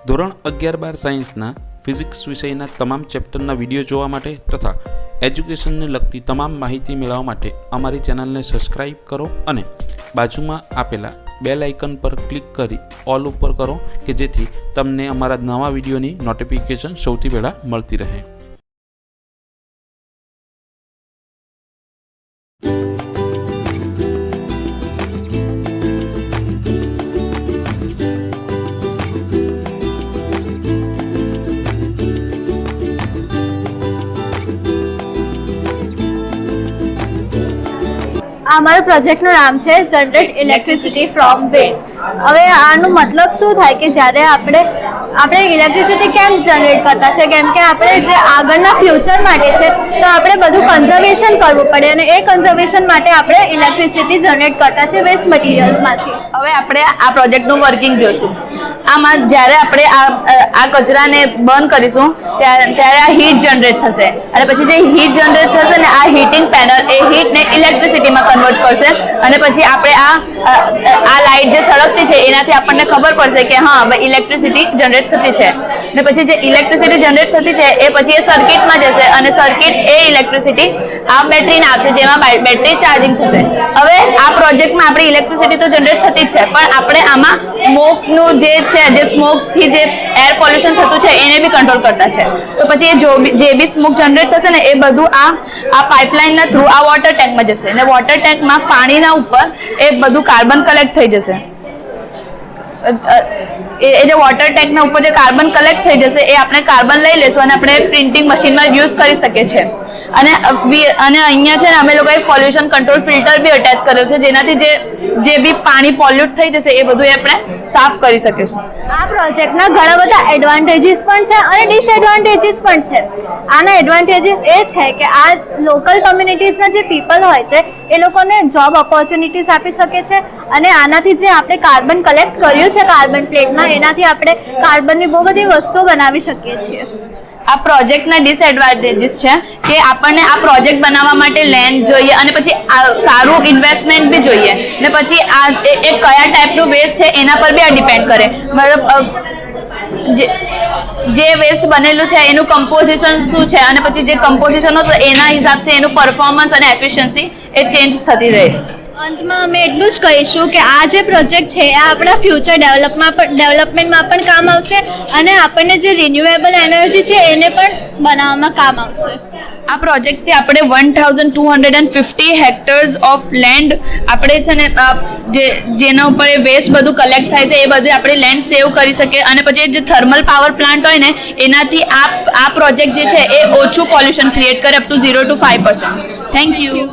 ધોરણ 11-12 સાયન્સના ફિઝિક્સ વિષયના તમામ ચેપ્ટરના વિડીયો જોવા માટે તથા એજ્યુકેશનને લગતી તમામ માહિતી મેળવવા માટે અમારી ચેનલને સબસ્ક્રાઈબ કરો અને બાજુમાં આપેલા બેલ આઇકન પર ક્લિક કરી ઓલ ઉપર કરો કે જેથી તમને અમારા નવા વિડીયોની નોટિફિકેશન સૌથી પહેલાં મળતી રહે। અમારા પ્રોજેક્ટનું નામ છે જનરેટ ઇલેક્ટ્રિસિટી ફ્રોમ વેસ્ટ। હવે આનો મતલબ શું થાય કે જ્યારે આપણે ઇલેક્ટ્રિસિટી કેમ જનરેટ કરતા છે, કેમ કે આપણે જે આગળના ફ્યુચર માટે છે તો આપણે બધું કન્ઝર્વેશન કરવું પડે અને એ કન્ઝર્વેશન માટે આપણે ઇલેક્ટ્રિસિટી જનરેટ કરતા છે વેસ્ટ મટીરિયલ્સમાંથી। હવે આપણે આ પ્રોજેક્ટનું વર્કિંગ જોશું। આમાં જ્યારે આપણે આ કચરાને બર્ન કરીશું ત્યારે આ હીટ જનરેટ થશે અને પછી જે હીટ જનરેટ થશે ને આ હીટિંગ પેનલ એ હીટને ઇલેક્ટ્રિસિટીમાં કન્વર્ટ કરશે અને પછી આપણે આ લાઇટ જે સળગતી છે એનાથી આપણને ખબર પડશે કે હા હવે ઇલેક્ટ્રિસિટી જનરેટ થતી છે ને પછી જે ઇલેક્ટ્રિસિટી જનરેટ થતી છે એ પછી એ સર્કિટમાં જશે અને સર્કિટ એ ઇલેક્ટ્રિસિટી આ બેટરીને આપશે જેમાં બેટરી ચાર્જિંગ થશે। હવે આ પ્રોજેક્ટમાં આપણી ઇલેક્ટ્રિસિટી તો જનરેટ થતી જ છે પણ આપણે આમાં સ્મોકનું જે છે જે સ્મોકથી જે એર પોલ્યુશન થતું છે એને બી કંટ્રોલ કરતા છે। તો પછી જે બી સ્મોક જનરેટ થશે ને એ બધું આ પાઇપલાઇનના થ્રુ આ વોટર ટેન્કમાં જશે અને વોટર ટેન્કમાં પાણીના ઉપર એ બધું કાર્બન કલેક્ટ થઈ જશે। એ જે વોટર ટેન્કના ઉપર જે કાર્બન કલેક્ટ થઈ જશે એ આપણે કાર્બન લઈ લેશું અને આપણે પ્રિન્ટિંગ મશીનમાં યુઝ કરી શકીએ છીએ અને અહીંયા છે ને અમે લોકોએ પોલ્યુશન કંટ્રોલ ફિલ્ટર બી અટેચ કર્યો છે જેનાથી જે બી પાણી પોલ્યુટ થઈ જશે એ બધું આપણે સાફ કરી શકીશું। આ પ્રોજેક્ટના ઘણા બધા એડવાન્ટેજીસ પણ છે અને ડિસએડવાન્ટેજીસ પણ છે। આના એડવાન્ટેજીસ એ છે કે આ લોકલ કમ્યુનિટીઝના જે પીપલ હોય છે એ લોકોને જોબ ઓપોર્ચ્યુનિટીઝ આપી શકે છે અને આનાથી જે આપણે કાર્બન કલેક્ટ કર્યું છે કાર્બન પ્લેટમાં એનાથી આપણે કાર્બનની બહુ બધી વસ્તુઓ બનાવી શકીએ છીએ। આ પ્રોજેક્ટના ડિસએડવાન્ટેજીસ છે કે આપણને આ પ્રોજેક્ટ બનાવવા માટે લેન્ડ જોઈએ અને પછી સારું ઇન્વેસ્ટમેન્ટ બી જોઈએ ને પછી આ એ કયા ટાઈપનું વેસ્ટ છે એના પર બી આ ડિપેન્ડ કરે। મતલબ જે વેસ્ટ બનેલું છે એનું કમ્પોઝિશન શું છે અને પછી જે કમ્પોઝિશન હતો એના હિસાબથી એનું પરફોર્મન્સ અને એફિશિયન્સી એ ચેન્જ થતી રહે। અંતમાં અમે એટલું જ કહીશું કે આ જે પ્રોજેક્ટ છે એ આપણા ફ્યુચર ડેવલપમેન્ટમાં પણ કામ આવશે અને આપણને જે રિન્યુએબલ એનર્જી છે એને પણ બનાવવામાં કામ આવશે। આ પ્રોજેક્ટથી આપણે 1250 હેક્ટર્સ ઓફ લેન્ડ આપણે છે ને જેના ઉપર એ વેસ્ટ બધું કલેક્ટ થાય છે એ બધું આપણે લેન્ડ સેવ કરી શકીએ અને પછી જે થર્મલ પાવર પ્લાન્ટ હોય ને એનાથી આ પ્રોજેક્ટ જે છે એ ઓછું પોલ્યુશન ક્રિએટ કરે up to 0 to 5%। Thank you.